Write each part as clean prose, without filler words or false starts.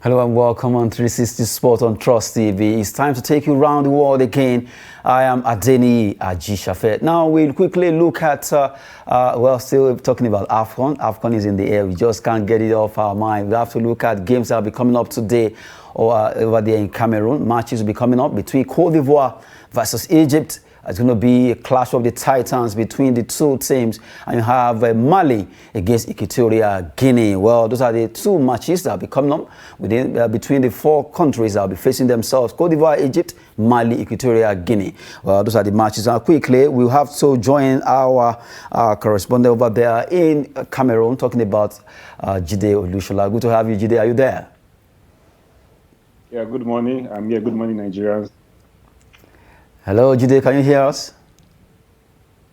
Hello and welcome on 360 Sport on Trust TV. It's time to take you around the world again. I am Adeni Ajishafet. Now we'll quickly look at, still talking about AFCON. AFCON is in the air. We just can't get it off our mind. We have to look at games that will be coming up today or over there in Cameroon. Matches will be coming up between Cote d'Ivoire versus Egypt. It's going to be a clash of the titans between the two teams. And you have Mali against Equatorial Guinea. Well, those are the two matches that will be coming up between the four countries that will be facing themselves. Cote d'Ivoire, Egypt, Mali, Equatorial Guinea. Well, those are the matches. Now, quickly, we'll have to join our correspondent over there in Cameroon talking about Jide Olushola. Good to have you, Jide. Are you there? Yeah, good morning. I'm here. Good morning, Nigerians. Hello, Jide, can you hear us?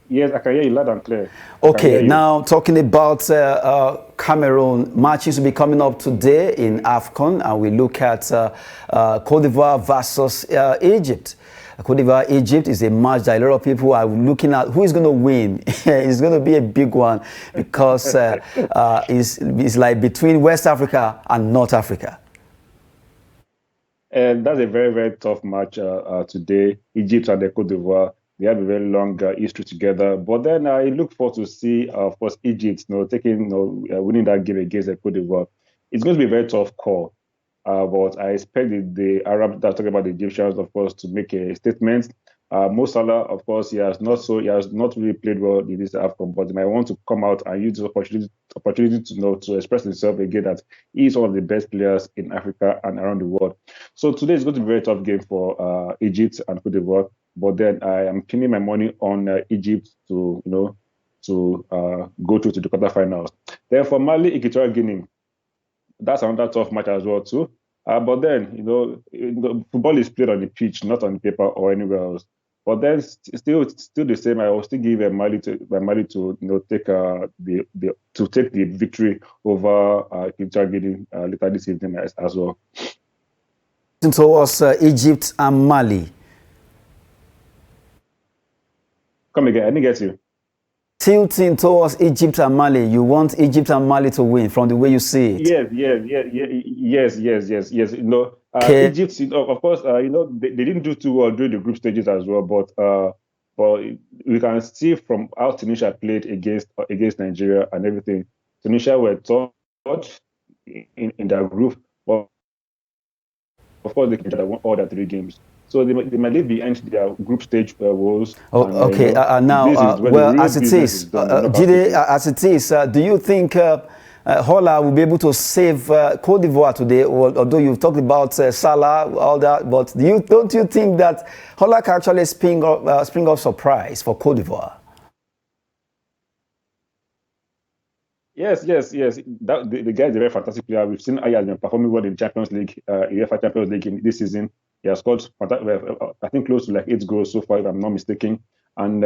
Yes, I can hear you loud and clear. Okay, now talking about Cameroon, matches will be coming up today in AFCON, and we look at Cote d'Ivoire versus Egypt. Cote d'Ivoire, Egypt is a match that a lot of people are looking at who is going to win. It's going to be a big one because it's like between West Africa and North Africa. And that's a very, very tough match today. Egypt and the Cote d'Ivoire, they have a very long history together. But then I look forward to see, of course, Egypt, winning that game against the Cote d'Ivoire. It's going to be a very tough call. But I expect the Arabs that are talking about the Egyptians, of course, to make a statement. Mo Salah, of course, he has not really played well in this AFCON, but he might want to come out and use the opportunity to express himself again that he is one of the best players in Africa and around the world. So today is going to be a very tough game for Egypt and Cote d'Ivoire. But then I am pinning my money on Egypt to go through to the quarterfinals. Then for Mali, Equatorial Guinea, that's another tough match as well too. But then football is played on the pitch, not on paper or anywhere else. But then still the same. I will still give Mali to take the victory over Equatorial Guinea later this evening as well. Towards Egypt and Mali. Come again, I didn't get you. Tilting towards Egypt and Mali. You want Egypt and Mali to win from the way you see it. Yes. Okay. Egypt, of course, they didn't do too well during the group stages as well. But we can see from how Tunisia played against Nigeria and everything. Tunisia were tough in their group, but of course they can won all their 3 games. So they might leave behind their group stage woes. Okay. As it is, Jide, as it is, do you think Hola will be able to save Cote d'Ivoire today? Although you've talked about Salah, all that, but don't you think that Hola can actually spring off surprise for Cote d'Ivoire? Yes. The guy is a very fantastic player. We've seen how he has been performing well in Champions League, UEFA Champions League this season. He has scored, I think, close to like 8 goals so far, if I'm not mistaken. And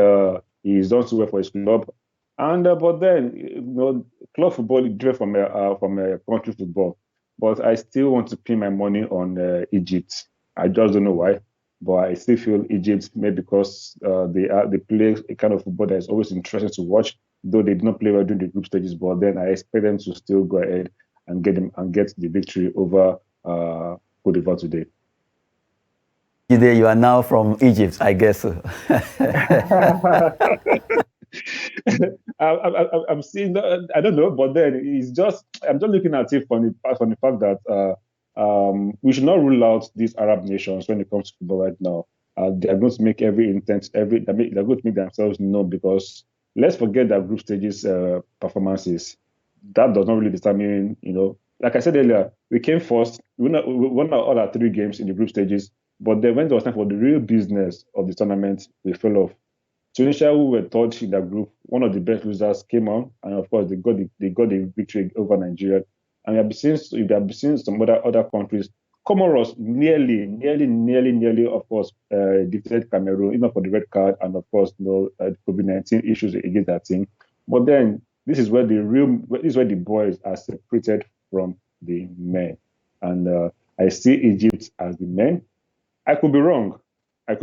he's done so well for his club. And but then, club football is different from country football. But I still want to pin my money on Egypt. I just don't know why, but I still feel Egypt, maybe because they play a kind of football that is always interesting to watch, though they did not play well during the group stages. But then I expect them to still go ahead and get the victory over Cote d'Ivoire today. You are now from Egypt, I guess. I'm seeing. I don't know, but then I'm just looking at it from the fact that we should not rule out these Arab nations when it comes to football right now. They are going to make every intent, they're going to make themselves known, because let's forget that group stages performances. That does not really determine. Like I said earlier, we came first. We won all our 3 games in the group stages. But then when it was time for the real business of the tournament, we fell off. Tunisia, who were third in that group, one of the best losers, came on, and of course they got the victory over Nigeria. And we have been seeing some other countries. Comoros nearly, of course, defeated Cameroon, even for the red card, and of course, COVID-19 issues against that team. But then this is where the boys are separated from the men, and I see Egypt as the men. I could be wrong, but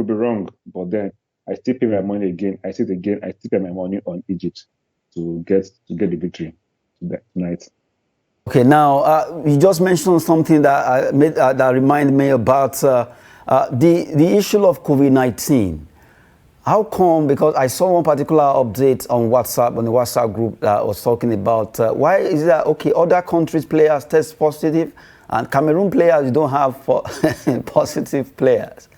then I still pay my money again. I still pay my money on Egypt to get the victory tonight. Okay, now you just mentioned something that reminded me about the issue of COVID-19. How come? Because I saw one particular update on WhatsApp, on the WhatsApp group that was talking about why is that, okay, other countries' players test positive and Cameroon players don't have positive players?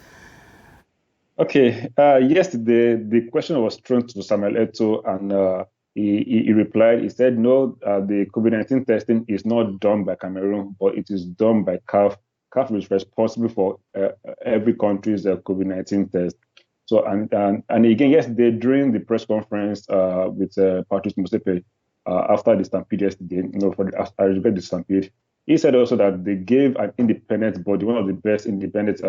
Okay, yesterday the question was thrown to Samuel Eto'o, and he replied. He said, no, the COVID-19 testing is not done by Cameroon, but it is done by CAF. CAF is responsible for every country's COVID-19 test. So, and again, yesterday during the press conference with Patrice Motsepe after the Stampede yesterday, I regret the Stampede, he said also that they gave an independent body, one of the best independent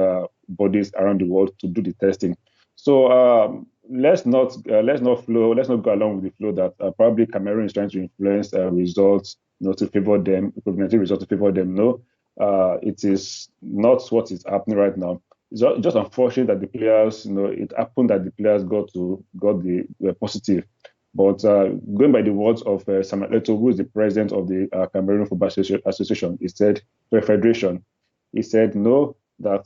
bodies around the world, to do the testing. So let's not go along with the flow that probably Cameroon is trying to influence results, to favor them, COVID-19 results to favor them. No, it is not what is happening right now. It's just unfortunate that the players, it happened that the players got the positive. But going by the words of Samuel Eto'o, who is the president of the Cameroon Football Association, he said, the federation, he said, no, that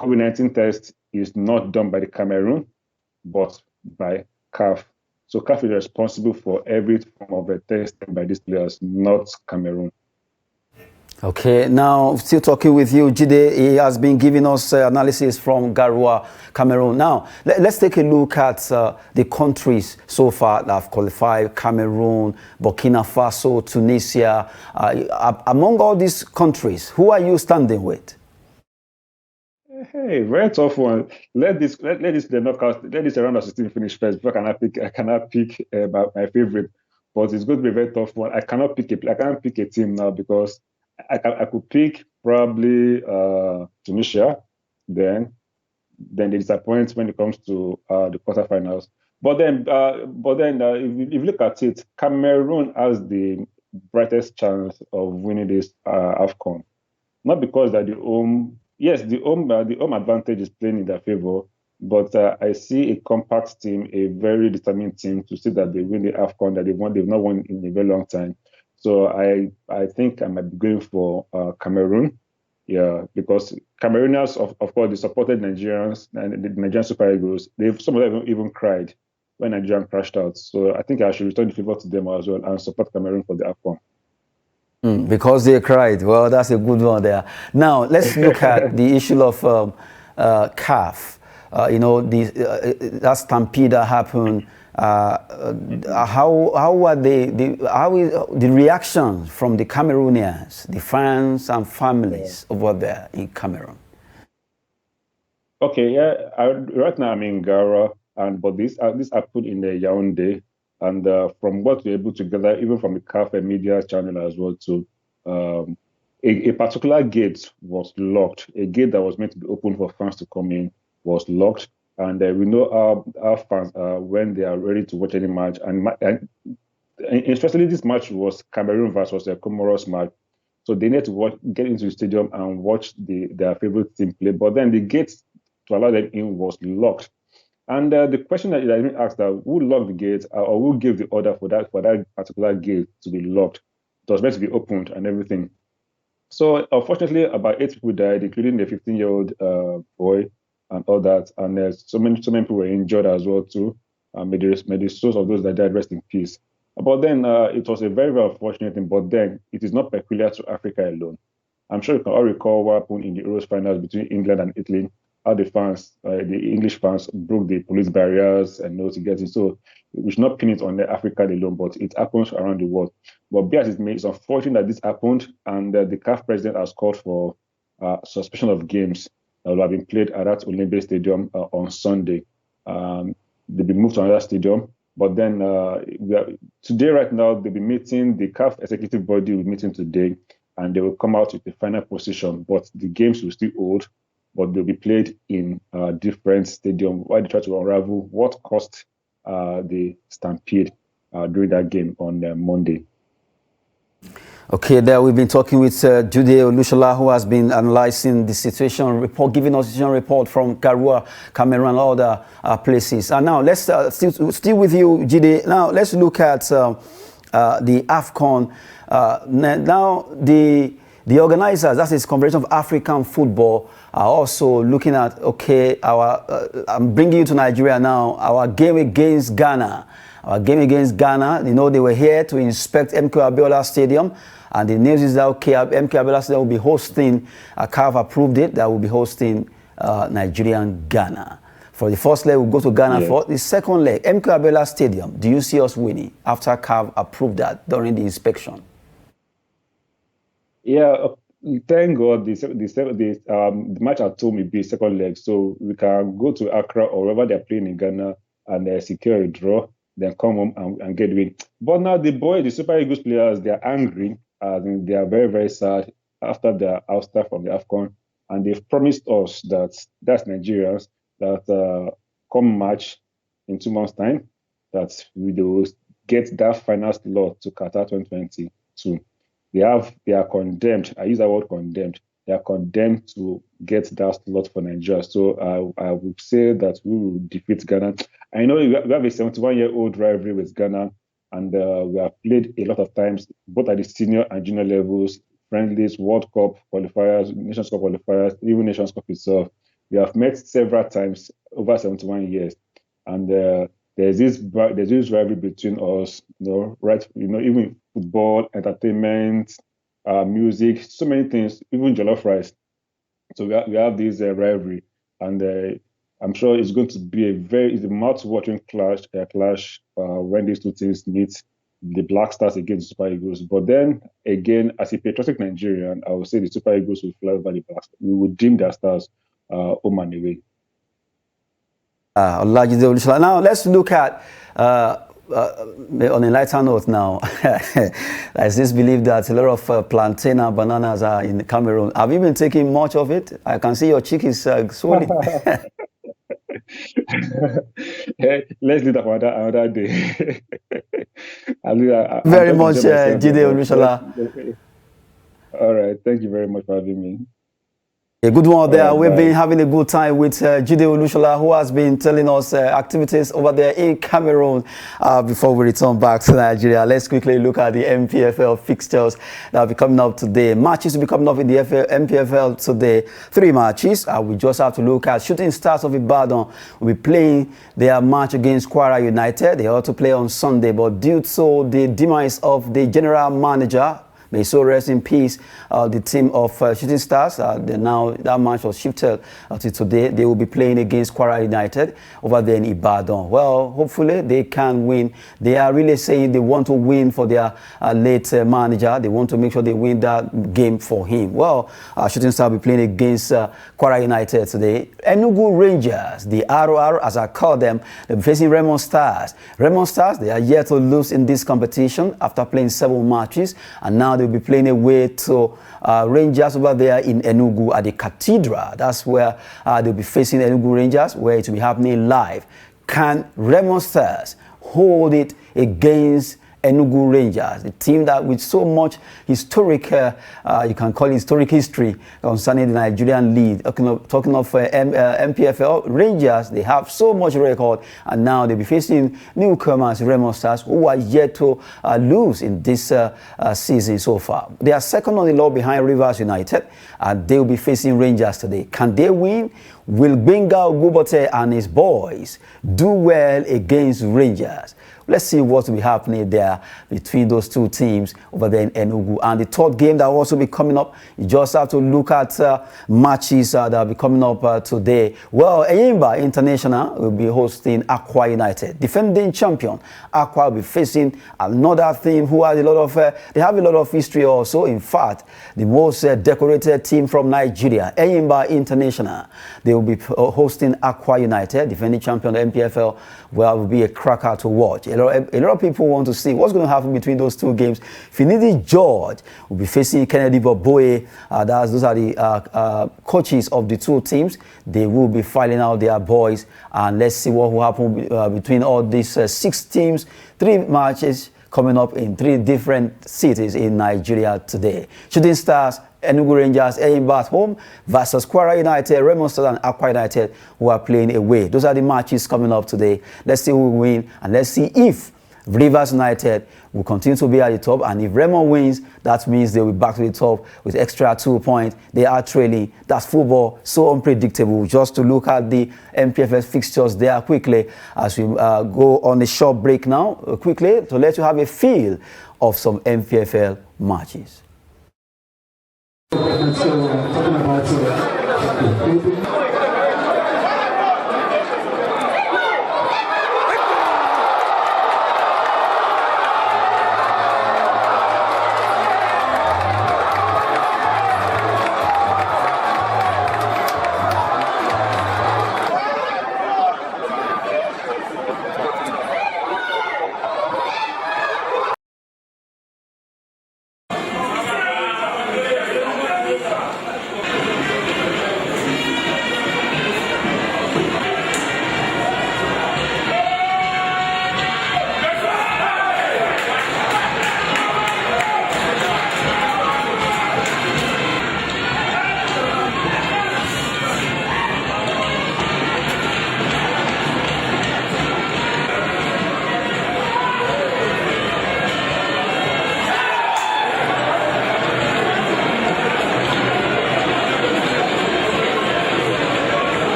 COVID-19 test is not done by the Cameroon, but by CAF. So CAF is responsible for every form of testing by these players, not Cameroon. Okay, now still talking with you, Jide. He has been giving us analysis from Garoua, Cameroon. Now, let's take a look at the countries so far that have qualified: Cameroon, Burkina Faso, Tunisia. Among all these countries, who are you standing with? Hey, very tough one. Let this round of 16 finish first before I cannot pick my favorite. But it's going to be a very tough one. I cannot pick a team now because I could pick probably Tunisia, then they disappoint when it comes to the quarterfinals. But then if you look at it, Cameroon has the brightest chance of winning this AFCON. Not because that the home advantage is playing in their favor, but I see a compact team, a very determined team to see that they win the AFCON that they've not won in a very long time. So I think I might be going for Cameroon, because Cameroonians, of course, they supported Nigerians and the Nigerian Super Eagles. Some of them even cried when Nigeria crashed out. So I think I should return the favor to them as well and support Cameroon for the AFCON. Because they cried. Well, that's a good one there. Now, let's look at the issue of CAF. That stampede that happened. How is the reaction from the Cameroonians, the friends and families over there in Cameroon? Okay, right now I'm in Gara, but this happened in Yaoundé, and from what we're able to gather, even from the CAF media channel as well too, a particular gate was locked. A gate that was meant to be open for fans to come in was locked. And we know our fans when they are ready to watch any match. And especially this match was Cameroon versus a Comoros match. So they need to get into the stadium and watch their favorite team play. But then the gate to allow them in was locked. And the question that I asked, who locked the gate or who gave the order for that particular gate to be locked? It was meant to be opened and everything. So unfortunately, about 8 people died, including the 15-year-old boy and all that. And so many people were injured as well too. May the souls of those that died rest in peace. But then it was a very, very unfortunate thing. But then it is not peculiar to Africa alone. I'm sure you can all recall what happened in the Euros finals between England and Italy. How the English fans broke the police barriers and to get it. So we should not pin it on Africa alone, but it happens around the world. But be as it may, it's unfortunate that this happened, and the CAF president has called for suspension of games that will have been played at that Olympic Stadium on Sunday. They'll be moved to another stadium. But then today, right now, they'll be meeting, the CAF executive body will be meeting today, and they will come out with the final position. But the games will still hold, but they'll be played in different stadiums while they try to unravel what caused the stampede during that game on Monday. Okay, there we've been talking with Jude Olushola, who has been analyzing the situation report, giving us a situation report from Garoua, Cameroon, and other places. And now let's still with you, Jude. Now let's look at the AFCON. Now, the organizers, that is Confederation of African Football, are also looking at, okay, I'm bringing you to Nigeria now, our game against Ghana. Our game against Ghana, you know, they were here to inspect MK Abiola Stadium. And the news is that, okay, MK Abiola Stadium will be hosting, CAF approved it, that will be hosting Nigerian Ghana. For the first leg, we'll go to Ghana. Yes. For the second leg, MK Abiola Stadium, do you see us winning after CAF approved that during the inspection? Yeah, thank God the match at home will be second leg, so we can go to Accra or wherever they're playing in Ghana and secure a draw, then come home and get win. But now the Super Eagles players, they are angry. They are very, very sad after their ouster from the AFCON, and they've promised us that's Nigerians that come March in 2 months' time, that we will get that final slot to Qatar 2022. They are condemned. I use that word condemned. They are condemned to get that slot for Nigeria. So I would say that we will defeat Ghana. I know we have a 71-year-old rivalry with Ghana, and we have played a lot of times, both at the senior and junior levels, friendlies, World Cup qualifiers, Nations Cup qualifiers, even Nations Cup itself. We have met several times over 71 years, and there's this rivalry between us, right? Even football, entertainment, music, so many things, even jollof rice. So we have this rivalry, and I'm sure it's going to be a mouth-watering clash when these two teams meet, the Black Stars against the Super Eagles. But then again, as a patriotic Nigerian, I would say the Super Eagles will fly over the Black Stars. We will dim their stars home and away. Now let's look at on a lighter note now. There's this belief that a lot of plantain and bananas are in Cameroon. Have you been taking much of it? I can see your cheek is swollen. Hey, let's do that for another day. Very much, Jide Olusola. All right, thank you very much for having me. A good one there. We've been having a good time with Jide Olusola, who has been telling us activities over there in Cameroon. Before we return back to Nigeria, let's quickly look at the MPFL fixtures that will be coming up today. Matches will be coming up in the MPFL today. 3 matches. We just have to look at Shooting Stars of Ibadan will be playing their match against Kwara United. They ought to play on Sunday, but due to the demise of the general manager, may so rest in peace, the team of Shooting Stars. Now that match was shifted to today. They will be playing against Kwara United over there in Ibadan. Well, hopefully they can win. They are really saying they want to win for their late manager. They want to make sure they win that game for him. Well, Shooting Stars will be playing against Kwara United today. Enugu Rangers, the ROR as I call them, they'll be facing Raymond Stars. Raymond Stars, they are yet to lose in this competition after playing 7 matches, and now they'll be playing away to Rangers over there in Enugu at the Cathedral. That's where they'll be facing Enugu Rangers, where it will be happening live. Can Raymond Stars hold it against Enugu Rangers, the team that with so much historic, you can call it historic history concerning the Nigerian league? Talking of MPFL, Rangers, they have so much record, and now they'll be facing newcomers, Raymond Stars, who are yet to lose in this season so far. They are second on the law behind Rivers United, and they'll be facing Rangers today. Can they win? Will Benga Ogubote and his boys do well against Rangers? Let's see what will be happening there between those two teams over there in Enugu. And the third game that will also be coming up, you just have to look at matches that will be coming up today. Well, Eyimba International will be hosting Akwa United. Defending champion, Akwa will be facing another team who has a lot of, they have a lot of history also. In fact, the most decorated team from Nigeria, Eyimba International. They will be hosting Akwa United, defending champion of the MPFL, where will be a cracker to watch. A lot of people want to see what's going to happen between those two games. Finidi George will be facing Kennedy Boboe. Those are the coaches of the two teams. They will be filing out their boys, and let's see what will happen between all these 6 teams. 3 matches coming up in 3 different cities in Nigeria today. Shooting Stars, Enugu Rangers, Eyimba at home versus Kwara United, Raymond Stars and Akwa United, who are playing away. Those are the matches coming up today. Let's see who will win, and let's see if Rivers United will continue to be at the top, and if Remo wins, that means they'll be back to the top with extra 2 points. They are trailing. That's football, so unpredictable. Just to look at the MPFL fixtures there quickly as we go on a short break now, quickly to let you have a feel of some MPFL matches.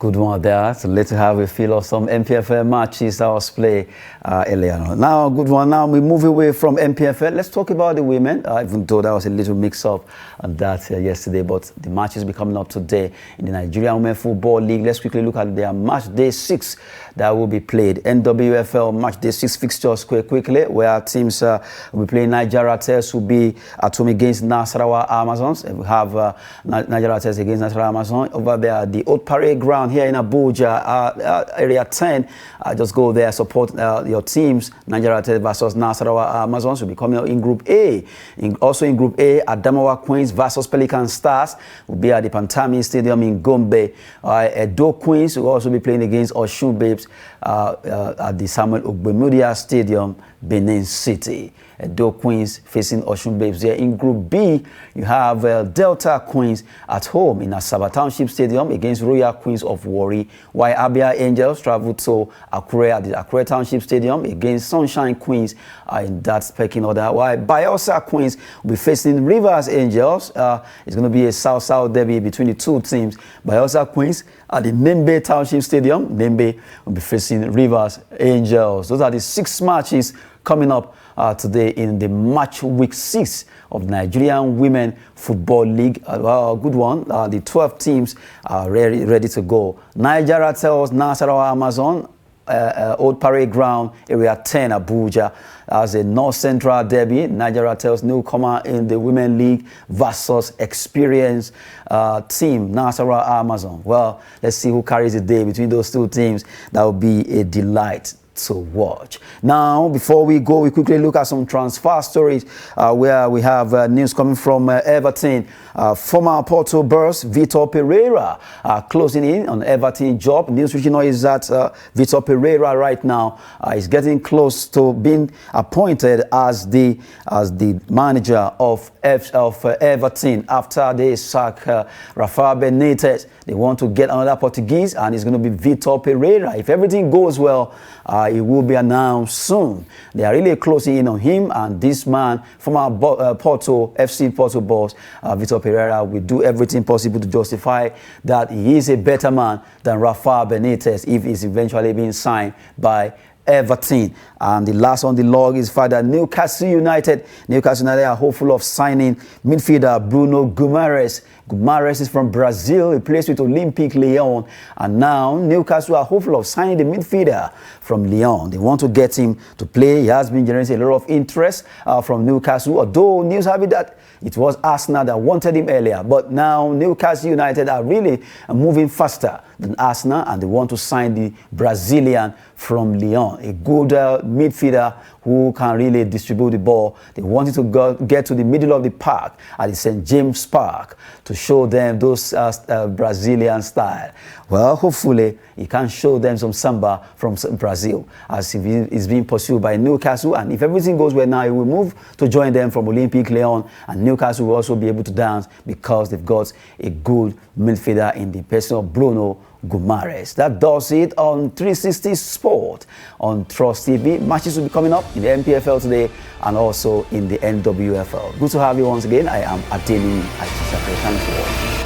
Good one there. So let's have a feel of some MPFL matches that was played earlier on. Now, good one. Now we move away from MPFL. Let's talk about the women, even though that was a little mix-up on that yesterday. But the matches be coming up today in the Nigerian Women Football League. Let's quickly look at their match day 6 that will be played. NWFL match day 6 fixtures quickly, where teams will be playing. Nigeria Test will be at home against Nasarawa Amazons. We have Nigeria Test against Nasarawa Amazons over there at the Old Parade Ground here in Abuja, area 10. Just go there, support your teams. Nigeria Test versus Nasarawa Amazons will be coming out in Group A. Also in Group A, Adamawa Queens versus Pelican Stars will be at the Pantami Stadium in Gombe. Edo Queens will also be playing against Osun Babes at the Samuel Ogbemudia Stadium, Benin City. Edo Queens facing Osun Babes there. In Group B, you have Delta Queens at home in Asaba Township Stadium against Royal Queens of Warri, while Abia Angels travel to Akure at the Akure Township Stadium against Sunshine Queens in that pecking order, while Bayelsa Queens will be facing Rivers Angels. It's going to be a South-South derby between the two teams. Bayelsa Queens at the Membe Township Stadium. Membe will be facing Rivers Angels. Those are the 6 matches coming up today in the match week 6 of Nigerian Women Football League. Good one. The 12 teams are ready to go. Nigeria tells Nasarawa Amazon, Old Parade Ground, area 10, Abuja, as a North Central derby. Nigeria tells newcomer in the Women League versus experienced team, Nasarawa Amazon. Well, let's see who carries the day between those two teams. That will be a delight to watch. Now, before we go, we quickly look at some transfer stories where we have news coming from Everton. Former Porto boss Vitor Pereira closing in on Everton job. News reaching us is that Vitor Pereira right now is getting close to being appointed as the manager of Everton after they sack Rafa Benitez. They want to get another Portuguese, and it's going to be Vitor Pereira. If everything goes well, it will be announced soon. They are really closing in on him, and this man, former FC Porto boss, Vitor Pereira, will do everything possible to justify that he is a better man than Rafa Benitez if he's eventually being signed by Everton. And the last on the log is that Newcastle United are hopeful of signing midfielder Bruno Guimarães. Guimarães is from Brazil. He plays with Olympique Lyon. And now Newcastle are hopeful of signing the midfielder from Lyon. They want to get him to play. He has been generating a lot of interest from Newcastle, although news have it that it was Arsenal that wanted him earlier. But now Newcastle United are really moving faster than Arsenal, and they want to sign the Brazilian from Lyon, a good midfielder who can really distribute the ball. They wanted to get to the middle of the park at the St. James Park to show them those Brazilian style. Well, hopefully he can show them some samba from Brazil, as he's being pursued by Newcastle. And if everything goes well now, he will move to join them from Olympique Lyon, and Newcastle will also be able to dance because they've got a good midfielder in the person of Bruno Guimarães. That does it on 360 Sport on Trust TV. Matches will be coming up in the MPFL today and also in the NWFL. Good to have you once again. I am Adeni Ajishafe. Thanks for watching.